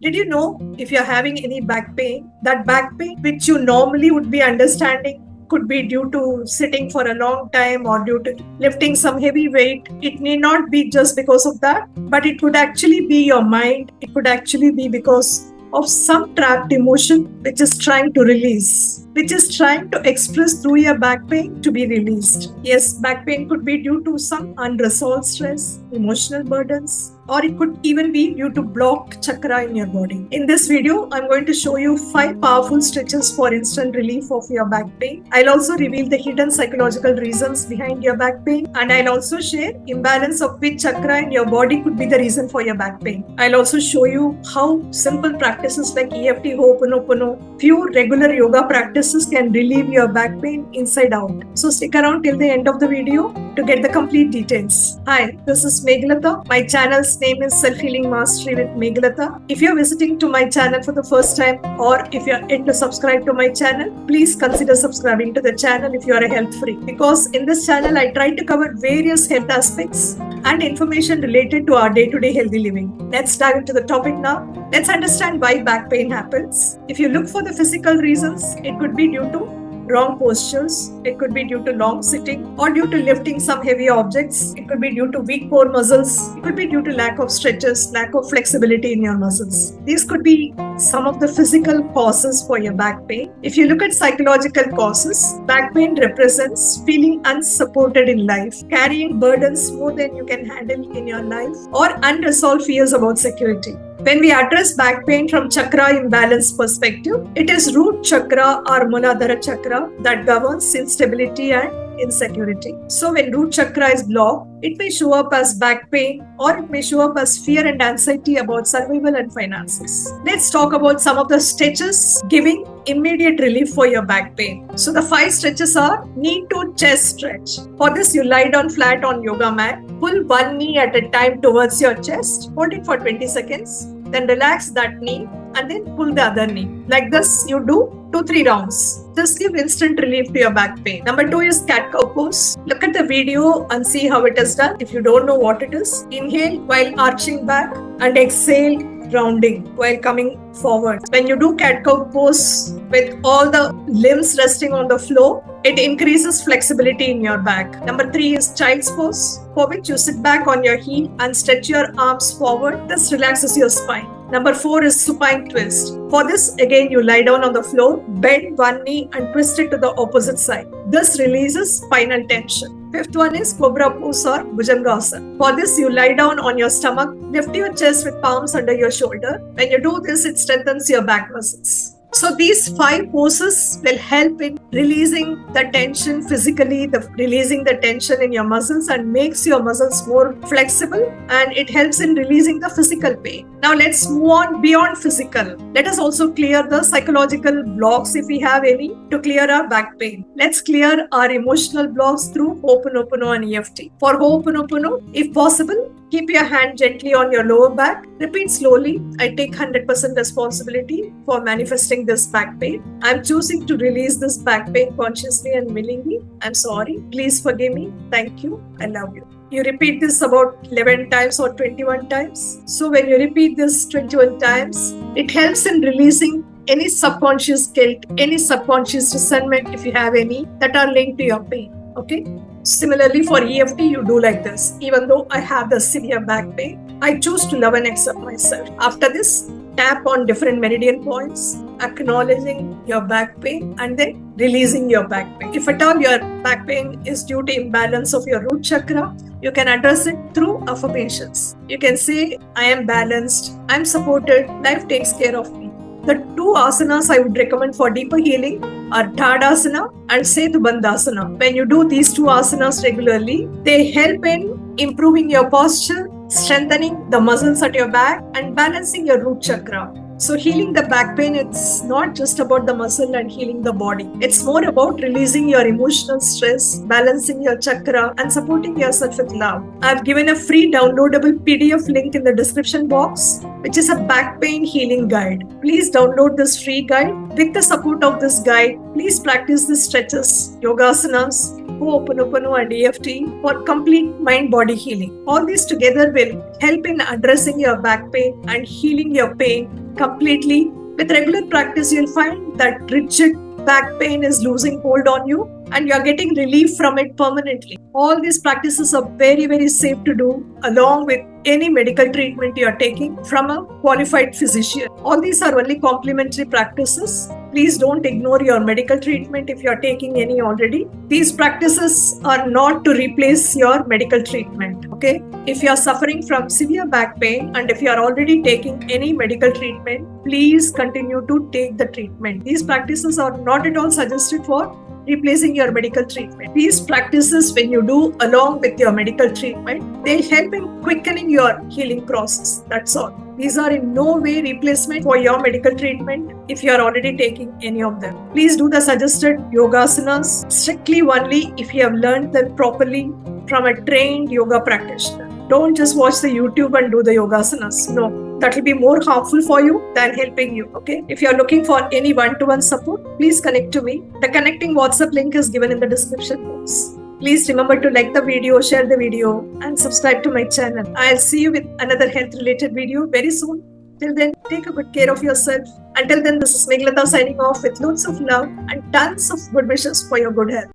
Did you know if you're having any back pain, that back pain which you normally would be understanding could be due to sitting for a long time or due to lifting some heavy weight. It need not be just because of that, but it could actually be your mind. It could actually be because of some trapped emotion which is trying to release, which is trying to express through your back pain to be released. Yes, back pain could be due to some unresolved stress, emotional burdens, or it could even be due to blocked chakra in your body. In this video, I'm going to show you 5 powerful stretches for instant relief of your back pain. I'll also reveal the hidden psychological reasons behind your back pain, and I'll also share imbalance of which chakra in your body could be the reason for your back pain. I'll also show you how simple practices like EFT, Ho'oponopono, few regular yoga practices can relieve your back pain inside out. So stick around till the end of the video to get the complete details. Hi, this is Meghalata. My channel's name is Self Healing Mastery with Meghalata. If you're visiting to my channel for the first time, or if you're yet to subscribe to my channel, please consider subscribing to the channel if you are a health freak. Because in this channel, I try to cover various health aspects and information related to our day-to-day healthy living. Let's dive into the topic now. Let's understand why back pain happens. If you look for the physical reasons, it could be due to wrong postures, it could be due to long sitting or due to lifting some heavy objects, it could be due to weak core muscles, it could be due to lack of stretches, lack of flexibility in your muscles. These could be some of the physical causes for your back pain. If you look at psychological causes, back pain represents feeling unsupported in life, carrying burdens more than you can handle in your life, or unresolved fears about security. When we address back pain from chakra imbalance perspective, it is root chakra or Muladhara chakra that governs instability and insecurity. So when root chakra is blocked, it may show up as back pain or it may show up as fear and anxiety about survival and finances. Let's talk about some of the stretches giving immediate relief for your back pain. So the 5 stretches are knee to chest stretch. For this, you lie down flat on yoga mat, pull one knee at a time towards your chest, hold it for 20 seconds, then relax that knee and then pull the other knee. Like this, you do 2-3 rounds. This gives instant relief to your back pain. Number 2 is cat cow pose. Look at the video and see how it is done. If you don't know what it is, inhale while arching back and exhale rounding while coming forward. When you do cat cow pose with all the limbs resting on the floor, it increases flexibility in your back. Number 3 is child's pose, for which you sit back on your heel and stretch your arms forward. This relaxes your spine. Number 4 is supine twist. For this, again, you lie down on the floor, bend one knee and twist it to the opposite side. This releases spinal tension. 5th one is cobra pose or bhujangasana. For this, you lie down on your stomach, lift your chest with palms under your shoulder. When you do this, it strengthens your back muscles. So these 5 poses will help in releasing the tension physically, releasing the tension in your muscles and makes your muscles more flexible, and it helps in releasing the physical pain. Now let's move on beyond physical. Let us also clear the psychological blocks if we have any to clear our back pain. Let's clear our emotional blocks through Ho'oponopono and EFT. For Ho'oponopono, if possible, keep your hand gently on your lower back. Repeat slowly. I take 100% responsibility for manifesting this back pain. I'm choosing to release this back pain consciously and willingly. I'm sorry. Please forgive me. Thank you. I love you. You repeat this about 11 times or 21 times. So when you repeat this 21 times, it helps in releasing any subconscious guilt, any subconscious resentment, if you have any, that are linked to your pain. Okay? Similarly, for EFT, you do like this. Even though I have the severe back pain, I choose to love and accept myself. After this, tap on different meridian points, acknowledging your back pain and then releasing your back pain. If at all your back pain is due to imbalance of your root chakra, you can address it through affirmations. You can say, I am balanced, I am supported, life takes care of me. The 2 asanas I would recommend for deeper healing are Tadasana and Setubandhasana. When you do these 2 asanas regularly, they help in improving your posture, strengthening the muscles at your back, and balancing your root chakra. So healing the back pain, it's not just about the muscle and healing the body. It's more about releasing your emotional stress, balancing your chakra, and supporting yourself with love. I've given a free downloadable PDF link in the description box, which is a back pain healing guide. Please download this free guide. With the support of this guide, please practice the stretches, yogasanas, Ho'oponopono and EFT for complete mind-body healing. All these together will help in addressing your back pain and healing your pain completely. With regular practice, you'll find that rigid back pain is losing hold on you and you're getting relief from it permanently. All these practices are very, very safe to do along with any medical treatment you're taking from a qualified physician. All these are only complementary practices. Please don't ignore your medical treatment if you're taking any already. These practices are not to replace your medical treatment. Okay? If you're suffering from severe back pain and if you're already taking any medical treatment, please continue to take the treatment. These practices are not at all suggested for replacing your medical treatment. These practices, when you do along with your medical treatment, they'll help in quickening your healing process. That's all. These are in no way replacement for your medical treatment if you are already taking any of them. Please do the suggested yogasanas strictly only if you have learned them properly from a trained yoga practitioner. Don't just watch the YouTube and do the yogasanas. No, that will be more harmful for you than helping you. Okay. If you are looking for any one-to-one support, please connect to me. The connecting WhatsApp link is given in the description box. Please remember to like the video, share the video, and subscribe to my channel. I'll see you with another health-related video very soon. Till then, take a good care of yourself. Until then, this is Meghlata signing off with loads of love and tons of good wishes for your good health.